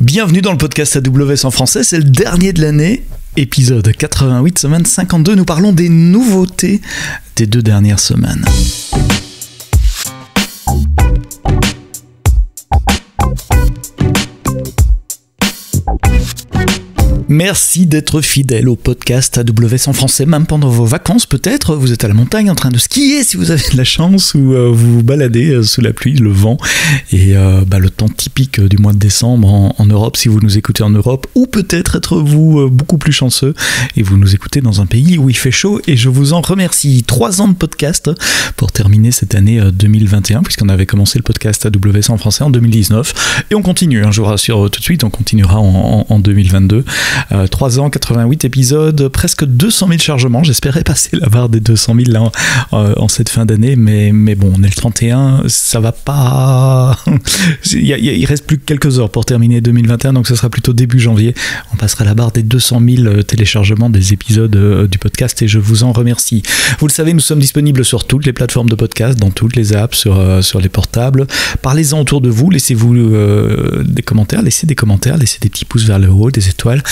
Bienvenue dans le podcast AWS en français, c'est le dernier de l'année, épisode 88, semaine 52. Nous parlons des nouveautés des 2 dernières semaines. Merci d'être fidèle au podcast AWS en français, même pendant vos vacances peut-être. Vous êtes à la montagne en train de skier si vous avez de la chance, ou vous vous baladez sous la pluie, le vent et le temps typique du mois de décembre en Europe si vous nous écoutez en Europe, ou peut-être êtes-vous beaucoup plus chanceux et vous nous écoutez dans un pays où il fait chaud, et je vous en remercie. 3 ans de podcast pour terminer cette année 2021, puisqu'on avait commencé le podcast AWS en français en 2019 et on continue, je vous rassure tout de suite, on continuera en 2022. 3 ans, 88 épisodes, presque 200 000 chargements. J'espérais passer la barre des 200 000 là en cette fin d'année, mais bon, on est le 31, ça va pas. Il reste plus que quelques heures pour terminer 2021, donc ce sera plutôt début janvier. On passera la barre des 200 000 téléchargements des épisodes du podcast, et je vous en remercie. Vous le savez, nous sommes disponibles sur toutes les plateformes de podcast, dans toutes les apps, sur les portables. Parlez-en autour de vous, laissez-vous des commentaires, laissez des petits pouces vers le haut, des étoiles.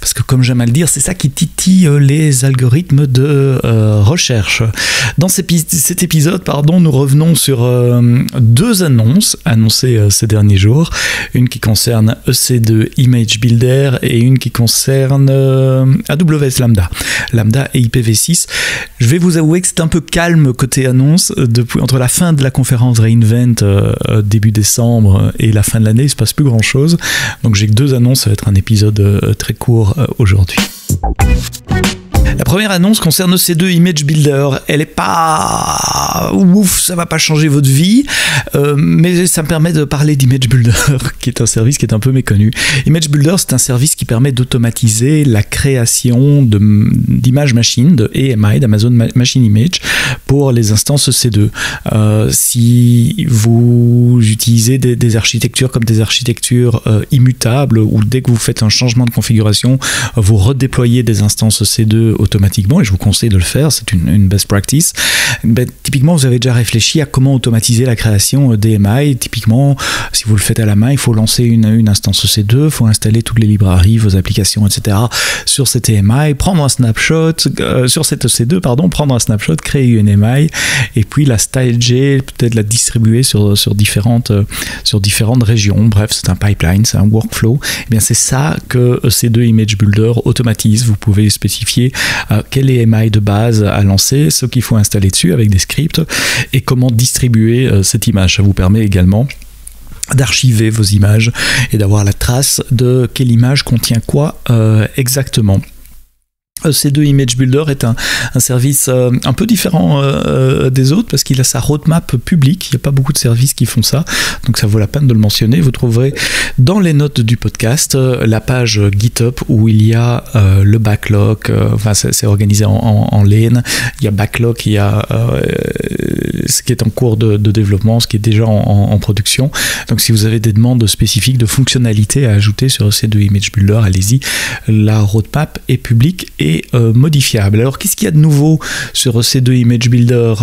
Parce que, comme j'aime à le dire, c'est ça qui titille les algorithmes de recherche. Dans cet épisode, nous revenons sur 2 annonces annoncées ces derniers jours. Une qui concerne EC2 Image Builder et une qui concerne AWS Lambda et IPv6. Je vais vous avouer que c'est un peu calme côté annonce. Entre la fin de la conférence reInvent début décembre et la fin de l'année, il ne se passe plus grand chose. Donc j'ai que 2 annonces, ça va être un épisode très court aujourd'hui. La première annonce concerne EC2 Image Builder. Elle est pas ouf, ça va pas changer votre vie, mais ça me permet de parler d'Image Builder, qui est un service qui est un peu méconnu. Image Builder, c'est un service qui permet d'automatiser la création d'images machines, de AMI, d'Amazon Machine Image, pour les instances EC2. Si vous utilisez des architectures comme des architectures immutables, ou dès que vous faites un changement de configuration, vous redéployez des instances EC2 automatiquement, et je vous conseille de le faire, c'est une best practice. Typiquement, vous avez déjà réfléchi à comment automatiser la création d'AMI. Typiquement, si vous le faites à la main, il faut lancer une instance EC2, il faut installer toutes les librairies, vos applications, etc. sur cette AMI, prendre un snapshot, sur cette EC2, prendre un snapshot, créer une AMI, et puis la stager, peut-être la distribuer sur différentes régions. Bref, c'est un pipeline, c'est un workflow. Et bien, c'est ça que EC2 Image Builder automatise. Vous pouvez spécifier quel AMI de base à lancer, ce qu'il faut installer dessus avec des scripts, et comment distribuer cette image. Ça vous permet également d'archiver vos images et d'avoir la trace de quelle image contient quoi exactement. EC2 Image Builder est un service un peu différent des autres, parce qu'il a sa roadmap publique. Il n'y a pas beaucoup de services qui font ça, donc ça vaut la peine de le mentionner. Vous trouverez dans les notes du podcast la page GitHub où il y a le backlog, c'est organisé en lane. Il y a backlog, il y a ce qui est en cours de développement, ce qui est déjà en production. Donc si vous avez des demandes spécifiques de fonctionnalités à ajouter sur EC2 Image Builder, allez-y. La roadmap est publique et modifiable. Alors, qu'est-ce qu'il y a de nouveau sur EC2 Image Builder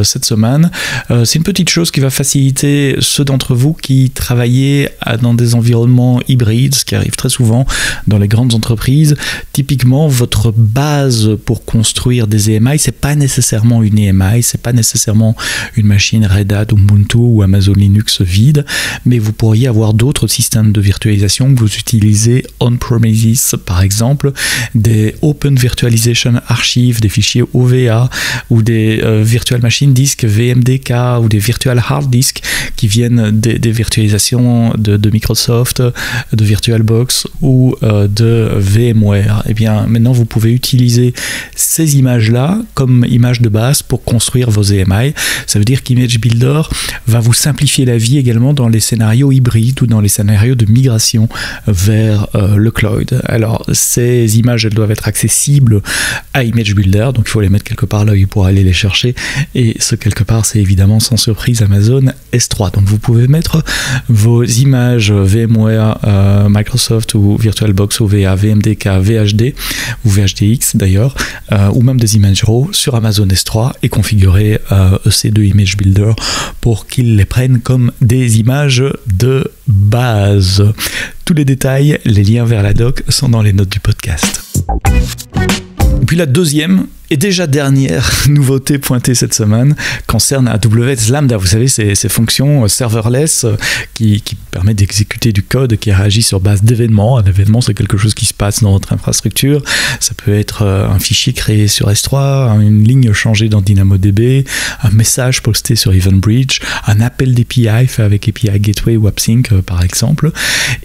cette semaine? C'est une petite chose qui va faciliter ceux d'entre vous qui travaillez dans des environnements hybrides, ce qui arrive très souvent dans les grandes entreprises. Typiquement, votre base pour construire des AMI, c'est pas nécessairement une AMI, c'est pas nécessairement une machine Red Hat, Ubuntu ou Amazon Linux vide, mais vous pourriez avoir d'autres systèmes de virtualisation que vous utilisez on-premises, par exemple, des Open Virtualization Archive, des fichiers OVA, ou des Virtual Machine Disk, VMDK, ou des Virtual Hard Disk qui viennent des virtualisations de Microsoft, de VirtualBox ou de VMware. Et bien maintenant vous pouvez utiliser ces images-là comme images de base pour construire vos AMI. Ça veut dire qu'Image Builder va vous simplifier la vie également dans les scénarios hybrides ou dans les scénarios de migration vers le cloud. Alors ces images, elles doivent être accessibles accessibles à Image Builder, donc il faut les mettre quelque part là où il pourra aller les chercher, et ce quelque part c'est évidemment sans surprise Amazon S3. Donc vous pouvez mettre vos images VMware, Microsoft ou VirtualBox OVA, VMDK, VHD ou VHDX d'ailleurs, ou même des images RAW sur Amazon S3 et configurer EC2 Image Builder pour qu'ils les prennent comme des images de base. Tous les détails, les liens vers la doc sont dans les notes du podcast. Et puis la deuxième et déjà dernière nouveauté pointée cette semaine concerne AWS Lambda. Vous savez, ces fonctions serverless qui permettent d'exécuter du code qui réagit sur base d'événements. Un événement, c'est quelque chose qui se passe dans votre infrastructure. Ça peut être un fichier créé sur S3, une ligne changée dans DynamoDB, un message posté sur EventBridge, un appel d'API fait avec API Gateway ou AppSync par exemple.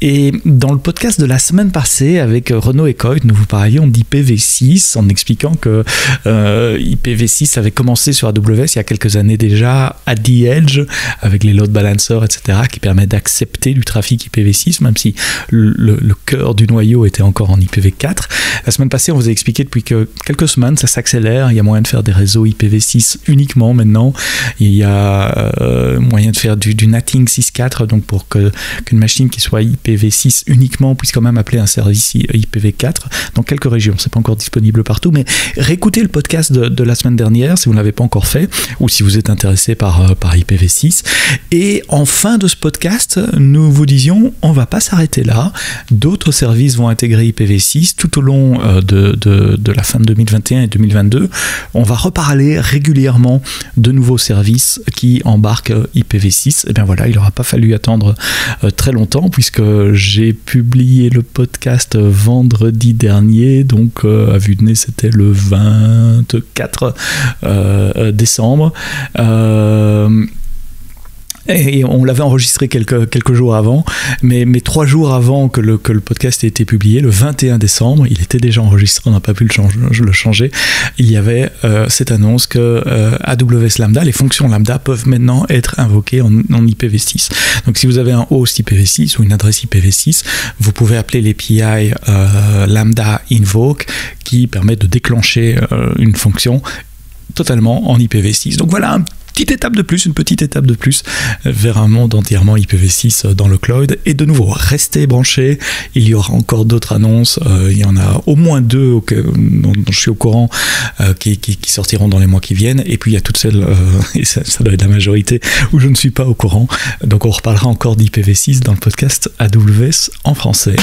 Et dans le podcast de la semaine passée avec Renaud et Coit, nous vous parlions d'IPv6 en expliquant que IPv6 avait commencé sur AWS il y a quelques années déjà à the edge avec les load balancers, etc., qui permettent d'accepter du trafic IPv6 même si le cœur du noyau était encore en IPv4. La semaine passée, on vous a expliqué depuis quelques semaines, ça s'accélère, il y a moyen de faire des réseaux IPv6 uniquement maintenant, il y a moyen de faire du NATing 6.4, donc pour qu'une machine qui soit IPv6 uniquement puisse quand même appeler un service IPv4 dans quelques régions. C'est pas encore disponible partout, mais réécoutez le podcast de la semaine dernière si vous ne l'avez pas encore fait ou si vous êtes intéressé par IPv6. Et en fin de ce podcast, nous vous disions on va pas s'arrêter là. D'autres services vont intégrer IPv6 tout au long de la fin de 2021 et 2022. On va reparler régulièrement de nouveaux services qui embarquent IPv6. Et bien voilà, il n'aura pas fallu attendre très longtemps puisque j'ai publié le podcast vendredi dernier, donc à vue de nez c'était le 24 décembre. Et on l'avait enregistré quelques jours avant, mais 3 jours avant que le podcast ait été publié, le 21 décembre, il était déjà enregistré, on n'a pas pu le changer, il y avait cette annonce que AWS Lambda, les fonctions Lambda peuvent maintenant être invoquées en IPv6. Donc si vous avez un host IPv6 ou une adresse IPv6, vous pouvez appeler l'API Lambda Invoke qui permet de déclencher une fonction totalement en IPv6. Donc voilà une petite étape de plus vers un monde entièrement IPv6 dans le cloud. Et de nouveau, restez branchés, il y aura encore d'autres annonces, il y en a au moins 2 dont je suis au courant qui sortiront dans les mois qui viennent, et puis il y a toutes celles, et ça doit être la majorité, où je ne suis pas au courant, donc on reparlera encore d'IPv6 dans le podcast AWS en français.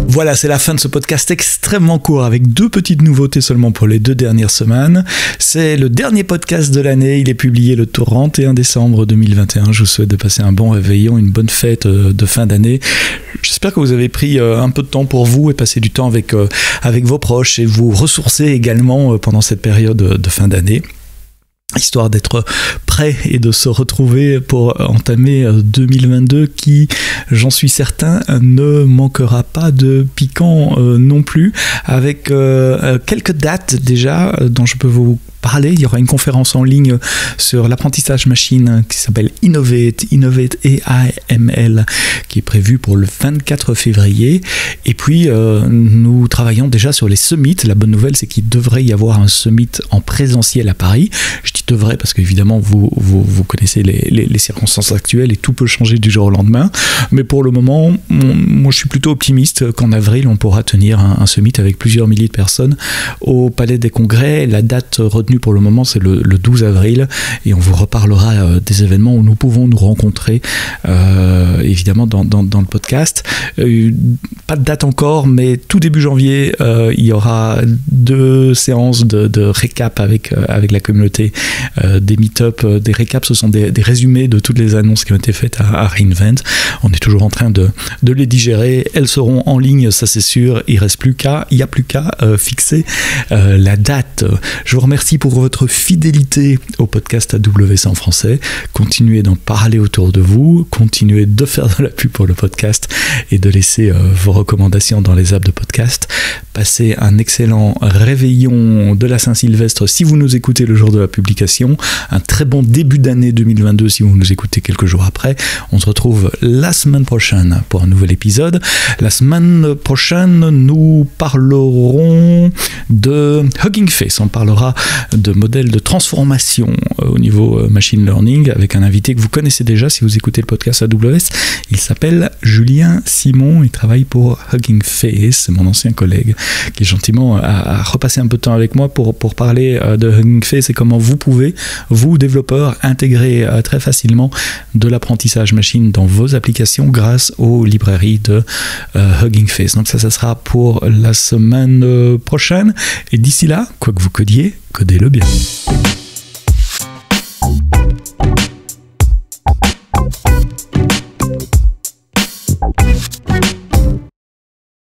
Voilà, c'est la fin de ce podcast extrêmement court avec 2 petites nouveautés seulement pour les 2 dernières semaines. C'est le dernier podcast de l'année, il est publié le 31 décembre 2021. Je vous souhaite de passer un bon réveillon, une bonne fête de fin d'année. J'espère que vous avez pris un peu de temps pour vous et passé du temps avec vos proches et vous ressourcer également pendant cette période de fin d'année, histoire d'être prêt et de se retrouver pour entamer 2022 qui, j'en suis certain, ne manquera pas de piquant non plus, avec quelques dates déjà dont je peux vous parler. Il y aura une conférence en ligne sur l'apprentissage machine qui s'appelle Innovate AML, qui est prévue pour le 24 février. Et puis, nous travaillons déjà sur les summits. La bonne nouvelle, c'est qu'il devrait y avoir un summit en présentiel à Paris. Je dis devrait parce qu'évidemment, vous connaissez les circonstances actuelles et tout peut changer du jour au lendemain. Mais pour le moment, moi, je suis plutôt optimiste qu'en avril, on pourra tenir un summit avec plusieurs milliers de personnes au Palais des Congrès. La date retenue pour le moment, c'est le 12 avril et on vous reparlera des événements où nous pouvons nous rencontrer évidemment dans le podcast. Pas de date encore, mais tout début janvier, il y aura 2 séances de récap avec la communauté, des meet-up, des récaps. Ce sont des résumés de toutes les annonces qui ont été faites à reInvent. On est toujours en train de les digérer. Elles seront en ligne, ça c'est sûr. Il n'y a plus qu'à fixer la date. Je vous remercie pour votre fidélité au podcast AWS en français. Continuez d'en parler autour de vous, continuez de faire de la pub pour le podcast et de laisser vos recommandations dans les apps de podcast. Passez un excellent réveillon de la Saint-Sylvestre si vous nous écoutez le jour de la publication. Un très bon début d'année 2022 si vous nous écoutez quelques jours après. On se retrouve la semaine prochaine pour un nouvel épisode. La semaine prochaine, nous parlerons de Hugging Face. On parlera de modèles de transformation au niveau machine learning avec un invité que vous connaissez déjà si vous écoutez le podcast AWS. Il s'appelle Julien Simon. Il travaille pour Hugging Face. C'est mon ancien collègue qui gentiment a repassé un peu de temps avec moi pour parler de Hugging Face et comment vous pouvez, vous développeurs, intégrer très facilement de l'apprentissage machine dans vos applications grâce aux librairies de Hugging Face. Donc ça sera pour la semaine prochaine. Et d'ici là, quoi que vous codiez, codez-le bien.